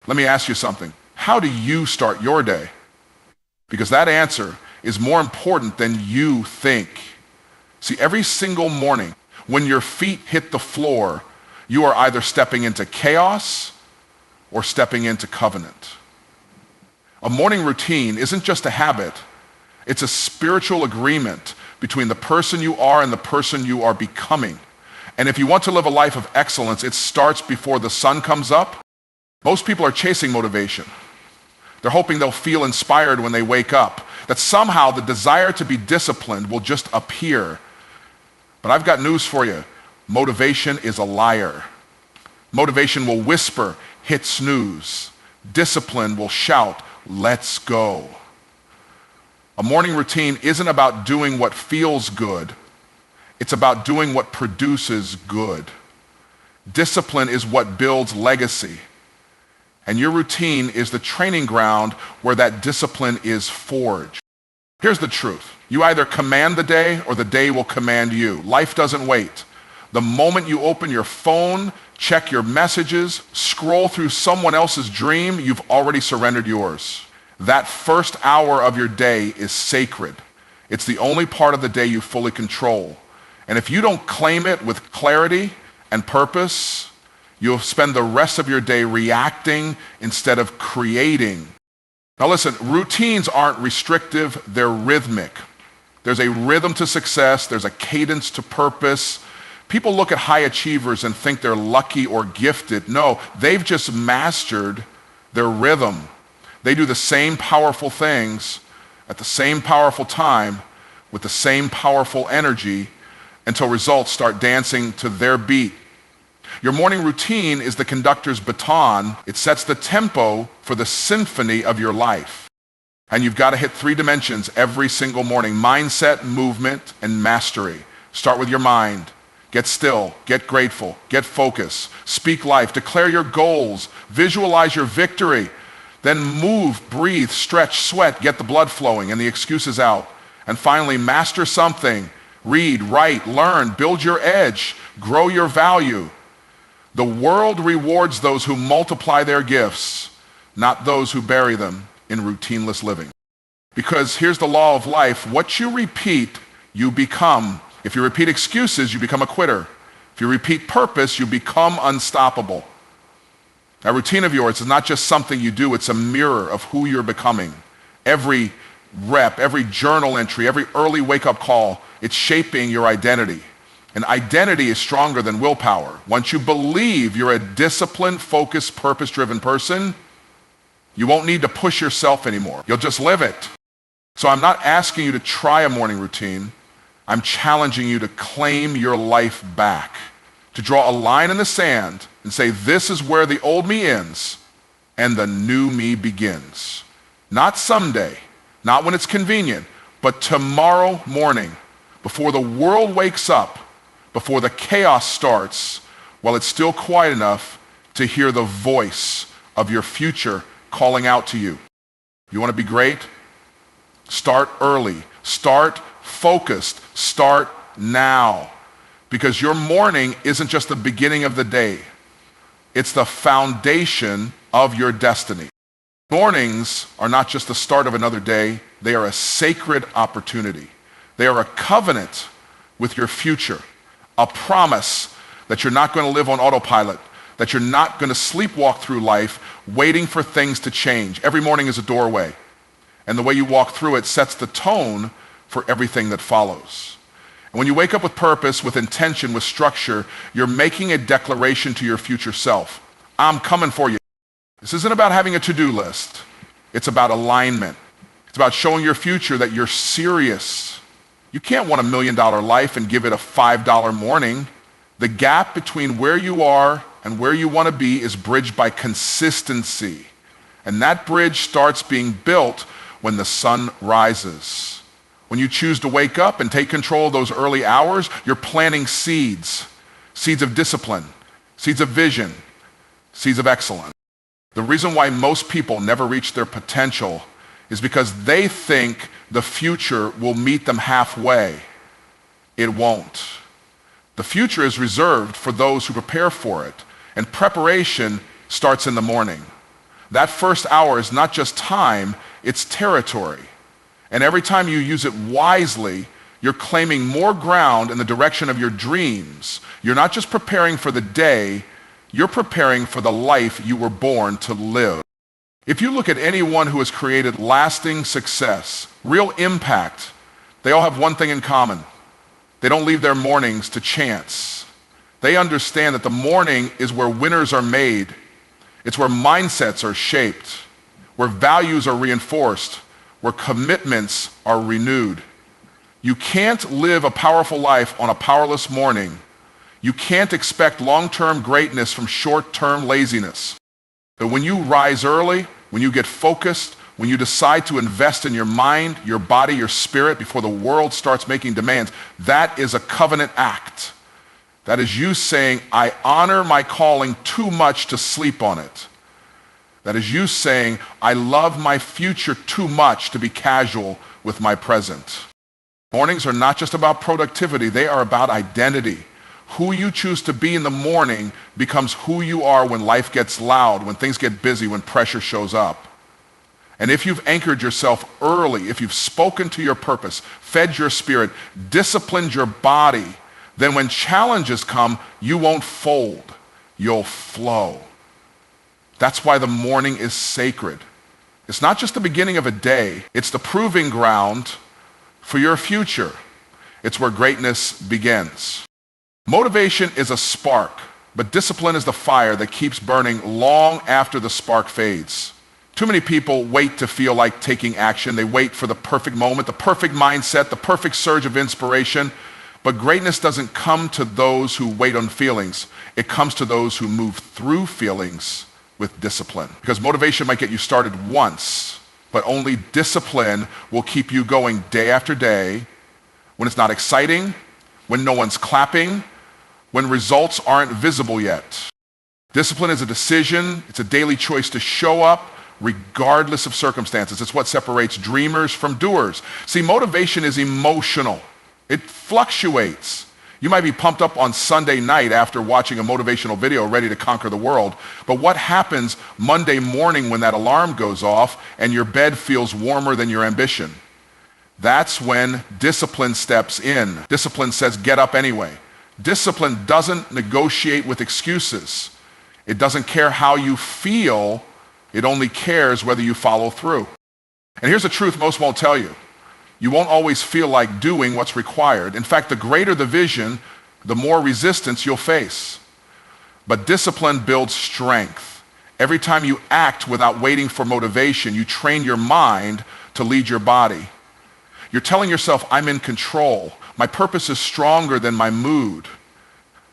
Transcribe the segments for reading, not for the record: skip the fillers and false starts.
Let me ask you something. How do you start your day? Because that answer is more important than you think. See, every single morning when your feet hit the floor, you are either stepping into chaos or stepping into covenant. A morning routine isn't just a habit, it's a spiritual agreement between the person you are and the person you are becoming. And if you want to live a life of excellence, it starts before the sun comes up. Most people are chasing motivation. They're hoping they'll feel inspired when they wake up, that somehow the desire to be disciplined will just appear. But I've got news for you. Motivation is a liar. Motivation will whisper, hit snooze. Discipline will shout, let's go. A morning routine isn't about doing what feels good. It's about doing what produces good. Discipline is what builds legacy. And your routine is the training ground where that discipline is forged. Here's the truth. You either command the day or the day will command you. Life doesn't wait. The moment you open your phone, check your messages, scroll through someone else's dream, you've already surrendered yours. That first hour of your day is sacred. It's the only part of the day you fully control. And if you don't claim it with clarity and purpose, you'll spend the rest of your day reacting instead of creating. Now listen, routines aren't restrictive, they're rhythmic. There's a rhythm to success, there's a cadence to purpose. People look at high achievers and think they're lucky or gifted. No, they've just mastered their rhythm. They do the same powerful things at the same powerful time with the same powerful energy until results start dancing to their beat. Your morning routine is the conductor's baton. It sets the tempo for the symphony of your life. And you've got to hit 3 dimensions every single morning: mindset, movement, and mastery. Start with your mind. Get still, get grateful, get focused, speak life, declare your goals, visualize your victory, then move, breathe, stretch, sweat, get the blood flowing and the excuses out. And finally, master something. Read, write, learn, build your edge, grow your value. The world rewards those who multiply their gifts, not those who bury them in routineless living. Because here's the law of life: what you repeat, you become. If you repeat excuses, you become a quitter. If you repeat purpose, you become unstoppable. That routine of yours is not just something you do, it's a mirror of who you're becoming. Every rep, every journal entry, every early wake-up call, it's shaping your identity. And identity is stronger than willpower. Once you believe you're a disciplined, focused, purpose-driven person, you won't need to push yourself anymore. You'll just live it. So I'm not asking you to try a morning routine. I'm challenging you to claim your life back, to draw a line in the sand and say, this is where the old me ends and the new me begins. Not someday, not when it's convenient, but tomorrow morning, before the world wakes up, before the chaos starts, while it's still quiet enough to hear the voice of your future calling out to you. You want to be great? Start early. Start focused. Start now. Because your morning isn't just the beginning of the day. It's the foundation of your destiny. Mornings are not just the start of another day. They are a sacred opportunity. They are a covenant with your future. A promise that you're not going to live on autopilot, that you're not going to sleepwalk through life waiting for things to change. Every morning is a doorway, and the way you walk through it sets the tone for everything that follows. And when you wake up with purpose, with intention, with structure, you're making a declaration to your future self. I'm coming for you. This isn't about having a to-do list. It's about alignment. It's about showing your future that you're serious. You can't want $1 million life and give it a $5 morning. The gap between where you are and where you want to be is bridged by consistency. And that bridge starts being built when the sun rises. When you choose to wake up and take control of those early hours, you're planting seeds. Seeds of discipline, seeds of vision, seeds of excellence. The reason why most people never reach their potential is because they think the future will meet them halfway. It won't. The future is reserved for those who prepare for it, and preparation starts in the morning. That first hour is not just time, it's territory. And every time you use it wisely, you're claiming more ground in the direction of your dreams. You're not just preparing for the day, you're preparing for the life you were born to live. If you look at anyone who has created lasting success, real impact, they all have one thing in common. They don't leave their mornings to chance. They understand that the morning is where winners are made. It's where mindsets are shaped, where values are reinforced, where commitments are renewed. You can't live a powerful life on a powerless morning. You can't expect long-term greatness from short-term laziness. But when you rise early, when you get focused, when you decide to invest in your mind, your body, your spirit before the world starts making demands, that is a covenant act. That is you saying, I honor my calling too much to sleep on it. That is you saying, I love my future too much to be casual with my present. Mornings are not just about productivity, they are about identity. Who you choose to be in the morning becomes who you are when life gets loud, when things get busy, when pressure shows up. And if you've anchored yourself early, if you've spoken to your purpose, fed your spirit, disciplined your body, then when challenges come, you won't fold, you'll flow. That's why the morning is sacred. It's not just the beginning of a day, it's the proving ground for your future. It's where greatness begins. Motivation is a spark, but discipline is the fire that keeps burning long after the spark fades. Too many people wait to feel like taking action. They wait for the perfect moment, the perfect mindset, the perfect surge of inspiration. But greatness doesn't come to those who wait on feelings. It comes to those who move through feelings with discipline. Because motivation might get you started once, but only discipline will keep you going day after day when it's not exciting, when no one's clapping, when results aren't visible yet. Discipline is a decision. It's a daily choice to show up regardless of circumstances. It's what separates dreamers from doers. See, motivation is emotional. It fluctuates. You might be pumped up on Sunday night after watching a motivational video ready to conquer the world, but what happens Monday morning when that alarm goes off and your bed feels warmer than your ambition? That's when discipline steps in. Discipline says, get up anyway. Discipline doesn't negotiate with excuses. It doesn't care how you feel. It only cares whether you follow through. And here's the truth most won't tell you. You won't always feel like doing what's required. In fact, the greater the vision, the more resistance you'll face. But discipline builds strength. Every time you act without waiting for motivation, you train your mind to lead your body. You're telling yourself, I'm in control. My purpose is stronger than my mood.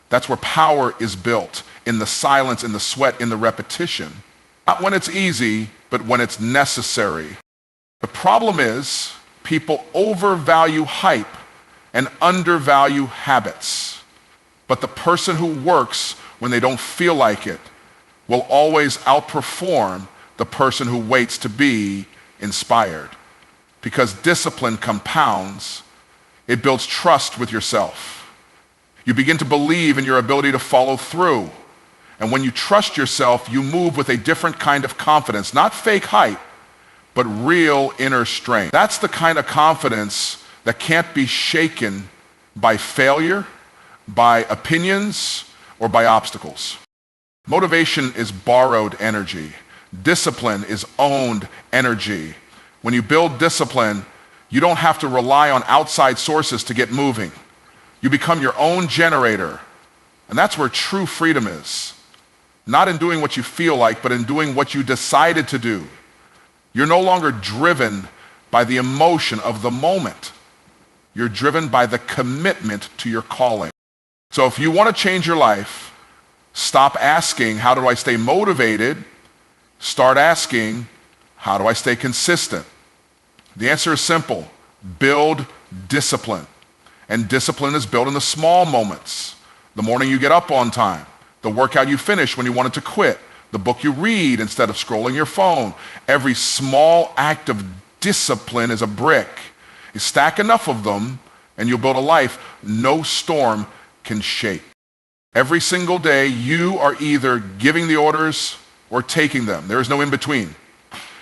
That's where power is built, in the silence, in the sweat, in the repetition. Not when it's easy, but when it's necessary. The problem is, people overvalue hype and undervalue habits. But the person who works when they don't feel like it will always outperform the person who waits to be inspired. Because discipline compounds, it builds trust with yourself. You begin to believe in your ability to follow through. And when you trust yourself, you move with a different kind of confidence, not fake hype, but real inner strength. That's the kind of confidence that can't be shaken by failure, by opinions, or by obstacles. Motivation is borrowed energy. Discipline is owned energy. When you build discipline, you don't have to rely on outside sources to get moving. You become your own generator. And that's where true freedom is. Not in doing what you feel like, but in doing what you decided to do. You're no longer driven by the emotion of the moment. You're driven by the commitment to your calling. So if you want to change your life, stop asking, how do I stay motivated? Start asking, how do I stay consistent? The answer is simple. Build discipline. And discipline is built in the small moments. The morning you get up on time. The workout you finish when you wanted to quit. The book you read instead of scrolling your phone. Every small act of discipline is a brick. You stack enough of them and you'll build a life no storm can shake. Every single day you are either giving the orders or taking them. There is no in between.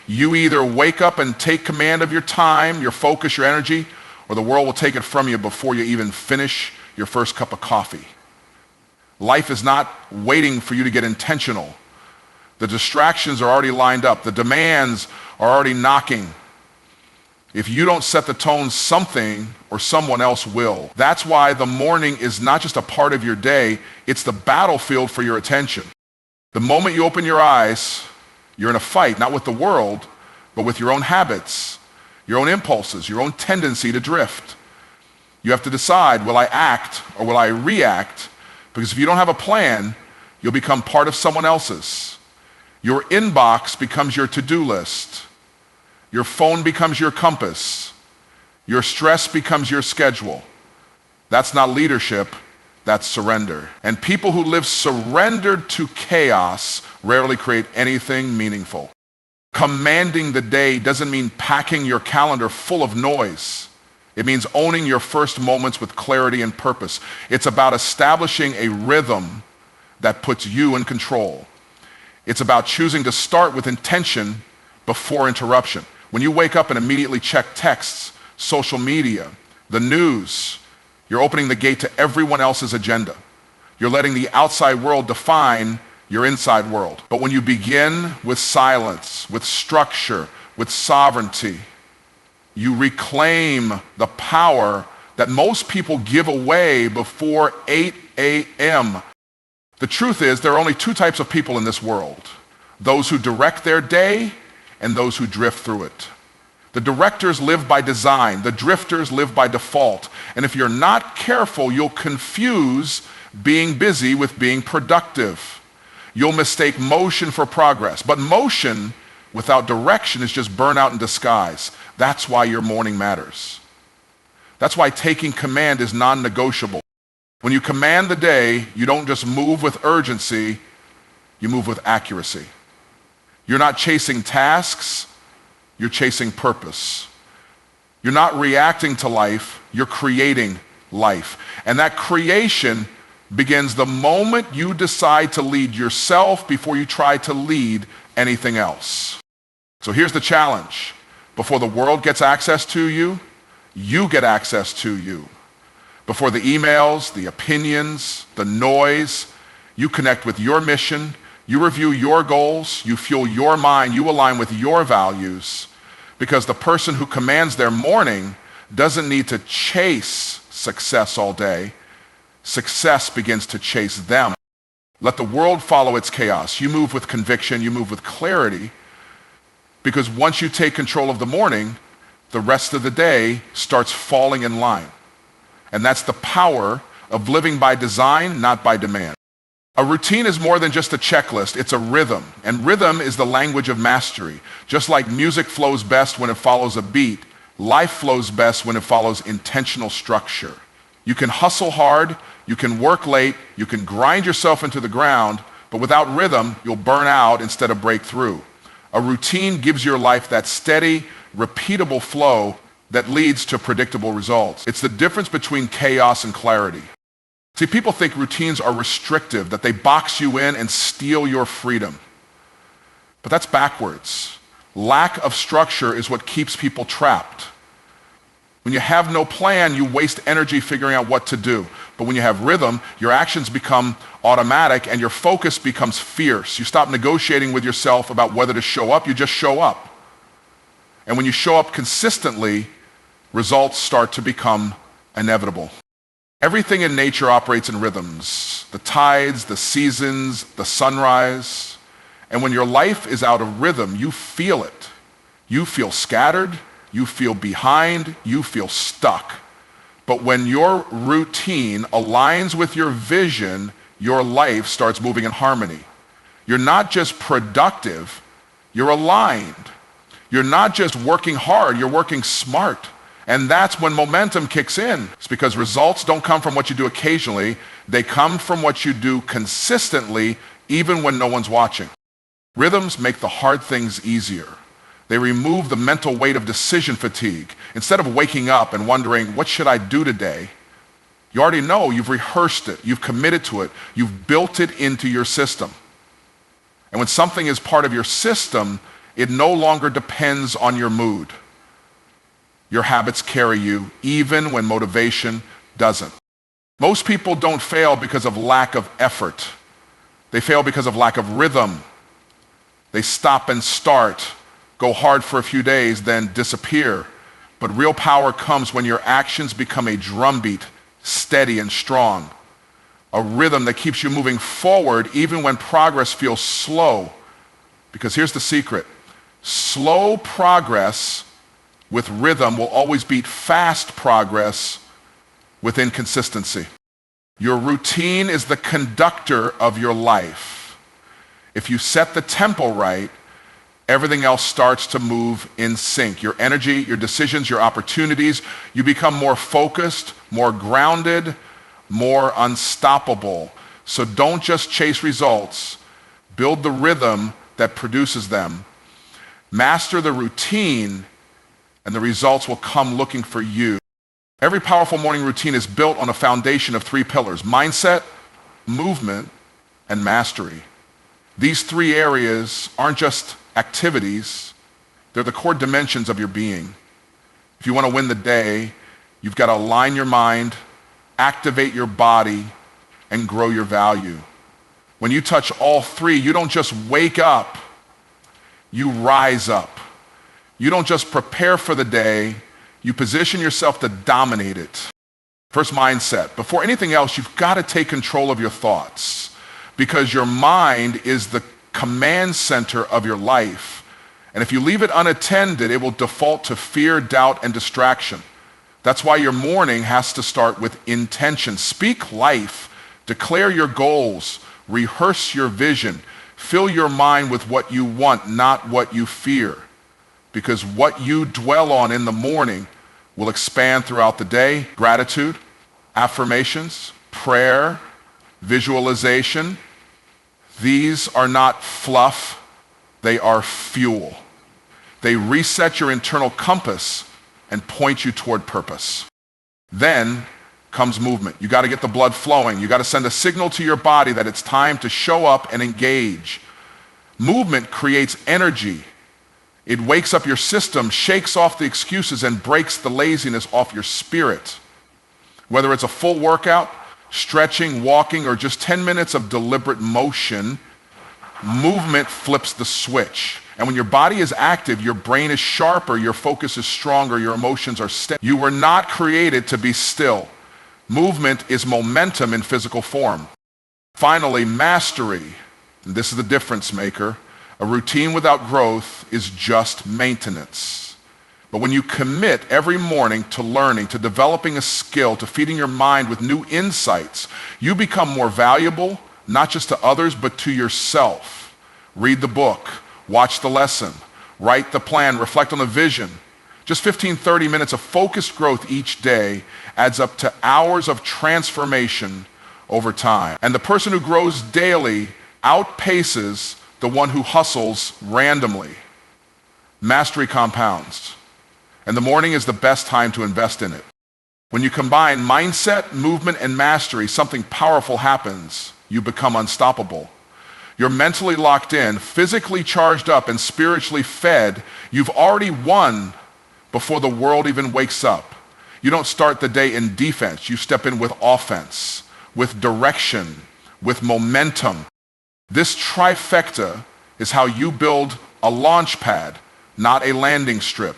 You either wake up and take command of your time, your focus, your energy, or the world will take it from you before you even finish your first cup of coffee. Life is not waiting for you to get intentional. The distractions are already lined up. The demands are already knocking. If you don't set the tone, something or someone else will. That's why the morning is not just a part of your day, it's the battlefield for your attention. The moment you open your eyes, you're in a fight, not with the world, but with your own habits, your own impulses, your own tendency to drift. You have to decide, will I act or will I react? Because if you don't have a plan, you'll become part of someone else's. Your inbox becomes your to-do list. Your phone becomes your compass. Your stress becomes your schedule. That's not leadership, that's surrender. And people who live surrendered to chaos rarely create anything meaningful. Commanding the day doesn't mean packing your calendar full of noise. It means owning your first moments with clarity and purpose. It's about establishing a rhythm that puts you in control. It's about choosing to start with intention before interruption. When you wake up and immediately check texts, social media, the news, you're opening the gate to everyone else's agenda. You're letting the outside world define your inside world. But when you begin with silence, with structure, with sovereignty, you reclaim the power that most people give away before 8 a.m. The truth is, there are only two types of people in this world: those who direct their day and those who drift through it. The directors live by design, the drifters live by default. And if you're not careful, you'll confuse being busy with being productive. You'll mistake motion for progress. But motion without direction is just burnout in disguise. That's why your morning matters. That's why taking command is non-negotiable. When you command the day, you don't just move with urgency, you move with accuracy. You're not chasing tasks, you're chasing purpose. You're not reacting to life, you're creating life. And that creation begins the moment you decide to lead yourself before you try to lead anything else. So here's the challenge. Before the world gets access to you, you get access to you. Before the emails, the opinions, the noise, you connect with your mission, you review your goals, you fuel your mind, you align with your values, because the person who commands their morning doesn't need to chase success all day. Success begins to chase them. Let the world follow its chaos. You move with conviction, you move with clarity, because once you take control of the morning, the rest of the day starts falling in line. And that's the power of living by design, not by demand. A routine is more than just a checklist, it's a rhythm. And rhythm is the language of mastery. Just like music flows best when it follows a beat, life flows best when it follows intentional structure. You can hustle hard, you can work late, you can grind yourself into the ground, but without rhythm, you'll burn out instead of break through. A routine gives your life that steady, repeatable flow that leads to predictable results. It's the difference between chaos and clarity. See, people think routines are restrictive, that they box you in and steal your freedom. But that's backwards. Lack of structure is what keeps people trapped. When you have no plan, you waste energy figuring out what to do. But when you have rhythm, your actions become automatic and your focus becomes fierce. You stop negotiating with yourself about whether to show up, you just show up. And when you show up consistently, results start to become inevitable. Everything in nature operates in rhythms: the tides, the seasons, the sunrise. And when your life is out of rhythm, you feel it. You feel scattered, you feel behind, you feel stuck. But when your routine aligns with your vision, your life starts moving in harmony. You're not just productive, you're aligned. You're not just working hard, you're working smart. And that's when momentum kicks in. It's because results don't come from what you do occasionally, they come from what you do consistently, even when no one's watching. Rhythms make the hard things easier. They remove the mental weight of decision fatigue. Instead of waking up and wondering, what should I do today? You already know, you've rehearsed it, you've committed to it, you've built it into your system. And when something is part of your system, it no longer depends on your mood. Your habits carry you, even when motivation doesn't. Most people don't fail because of lack of effort. They fail because of lack of rhythm. They stop and start, go hard for a few days, then disappear. But real power comes when your actions become a drumbeat, steady and strong. A rhythm that keeps you moving forward even when progress feels slow. Because here's the secret. Slow progress with rhythm will always beat fast progress with inconsistency. Your routine is the conductor of your life. If you set the tempo right, everything else starts to move in sync. Your energy, your decisions, your opportunities, you become more focused, more grounded, more unstoppable. So don't just chase results. Build the rhythm that produces them. Master the routine, and the results will come looking for you. Every powerful morning routine is built on a foundation of 3 pillars: mindset, movement, and mastery. These 3 areas aren't just activities, they're the core dimensions of your being. If you want to win the day, you've got to align your mind, activate your body, and grow your value. When you touch all 3, you don't just wake up, you rise up. You don't just prepare for the day, you position yourself to dominate it. First, mindset. Before anything else, you've got to take control of your thoughts, because your mind is the command center of your life. And if you leave it unattended, it will default to fear, doubt, and distraction. That's why your morning has to start with intention. Speak life, declare your goals, rehearse your vision, fill your mind with what you want, not what you fear. Because what you dwell on in the morning will expand throughout the day. Gratitude, affirmations, prayer, visualization. These are not fluff, they are fuel. They reset your internal compass and point you toward purpose. Then comes movement. You got to get the blood flowing. You got to send a signal to your body that it's time to show up and engage. Movement creates energy. It wakes up your system, shakes off the excuses, and breaks the laziness off your spirit. Whether it's a full workout, stretching, walking, or just 10 minutes of deliberate motion, movement flips the switch. And when your body is active, your brain is sharper, your focus is stronger, your emotions are steady. You were not created to be still. Movement is momentum in physical form. Finally, mastery. And this is the difference maker. A routine without growth is just maintenance. But when you commit every morning to learning, to developing a skill, to feeding your mind with new insights, you become more valuable, not just to others, but to yourself. Read the book, watch the lesson, write the plan, reflect on the vision. Just 15, 30 minutes of focused growth each day adds up to hours of transformation over time. And the person who grows daily outpaces the one who hustles randomly. Mastery compounds, and the morning is the best time to invest in it. When you combine mindset, movement, and mastery, something powerful happens. You become unstoppable. You're mentally locked in, physically charged up, and spiritually fed. You've already won before the world even wakes up. You don't start the day in defense. You step in with offense, with direction, with momentum. This trifecta is how you build a launch pad, not a landing strip.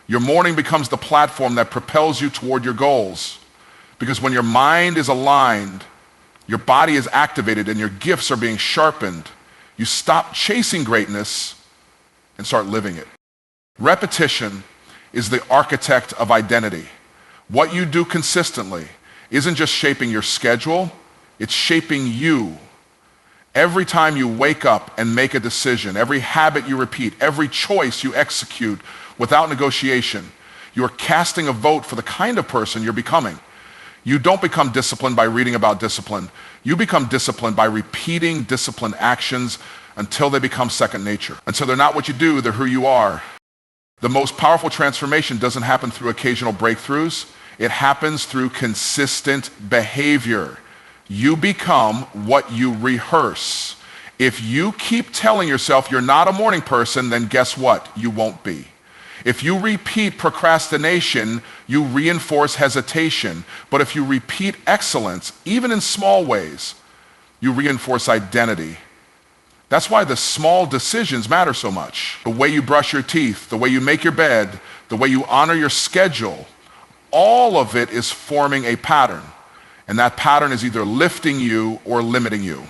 Your morning becomes the platform that propels you toward your goals. Because when your mind is aligned, your body is activated, and your gifts are being sharpened, you stop chasing greatness and start living it. Repetition is the architect of identity. What you do consistently isn't just shaping your schedule, it's shaping you. Every time you wake up and make a decision, every habit you repeat, every choice you execute without negotiation, you are casting a vote for the kind of person you're becoming. You don't become disciplined by reading about discipline. You become disciplined by repeating disciplined actions until they become second nature. Until they're not what you do, they're who you are. The most powerful transformation doesn't happen through occasional breakthroughs. It happens through consistent behavior. You become what you rehearse. If you keep telling yourself you're not a morning person, then guess what? You won't be. If you repeat procrastination, you reinforce hesitation. But if you repeat excellence, even in small ways, you reinforce identity. That's why the small decisions matter so much. The way you brush your teeth, the way you make your bed, the way you honor your schedule, all of it is forming a pattern. And that pattern is either lifting you or limiting you.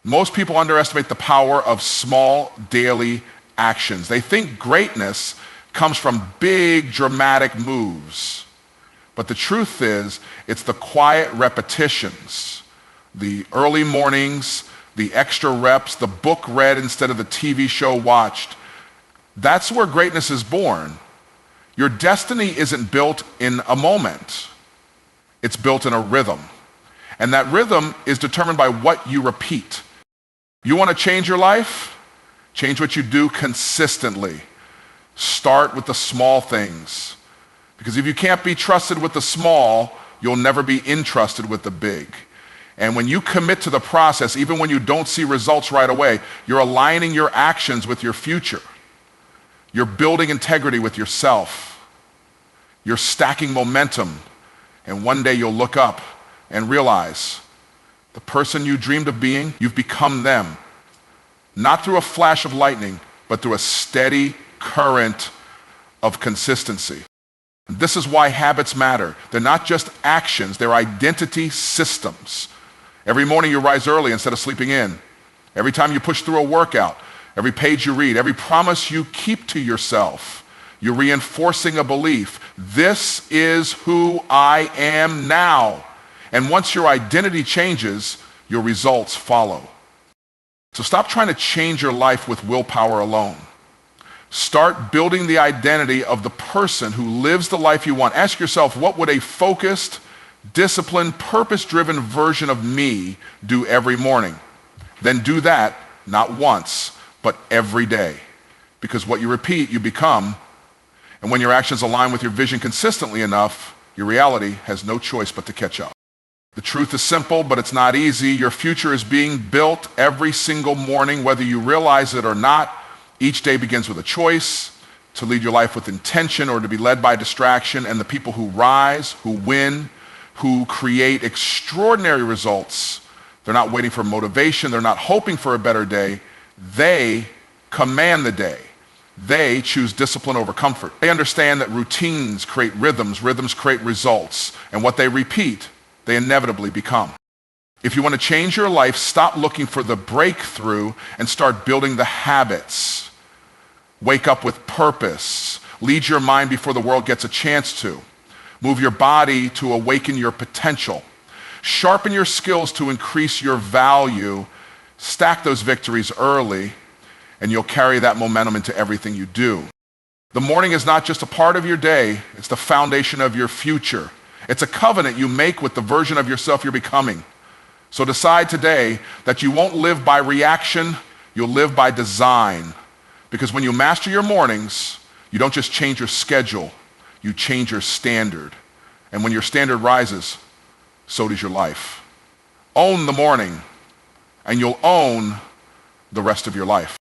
Most people underestimate the power of small daily actions. They think greatness comes from big, dramatic moves. But the truth is, it's the quiet repetitions, the early mornings, the extra reps, the book read instead of the TV show watched. That's where greatness is born. Your destiny isn't built in a moment. It's built in a rhythm. And that rhythm is determined by what you repeat. You want to change your life? Change what you do consistently. Start with the small things. Because if you can't be trusted with the small, you'll never be entrusted with the big. And when you commit to the process, even when you don't see results right away, you're aligning your actions with your future. You're building integrity with yourself. You're stacking momentum. And one day you'll look up and realize the person you dreamed of being, you've become them. Not through a flash of lightning, but through a steady current of consistency. This is why habits matter. They're not just actions, they're identity systems. Every morning you rise early instead of sleeping in. Every time you push through a workout, every page you read, every promise you keep to yourself, you're reinforcing a belief. This is who I am now. And once your identity changes, your results follow. So stop trying to change your life with willpower alone. Start building the identity of the person who lives the life you want. Ask yourself, what would a focused, disciplined, purpose-driven version of me do every morning? Then do that, not once, but every day. Because what you repeat, you become. And when your actions align with your vision consistently enough, your reality has no choice but to catch up. The truth is simple, but it's not easy. Your future is being built every single morning, whether you realize it or not. Each day begins with a choice to lead your life with intention or to be led by distraction. And the people who rise, who win, who create extraordinary results, they're not waiting for motivation. They're not hoping for a better day. They command the day. They choose discipline over comfort. They understand that routines create rhythms. Rhythms create results. And what they repeat, they inevitably become. If you want to change your life, stop looking for the breakthrough and start building the habits. Wake up with purpose. Lead your mind before the world gets a chance to. Move your body to awaken your potential. Sharpen your skills to increase your value. Stack those victories early, and you'll carry that momentum into everything you do. The morning is not just a part of your day, it's the foundation of your future. It's a covenant you make with the version of yourself you're becoming. So decide today that you won't live by reaction, you'll live by design. Because when you master your mornings, you don't just change your schedule, you change your standard. And when your standard rises, so does your life. Own the morning, and you'll own the rest of your life.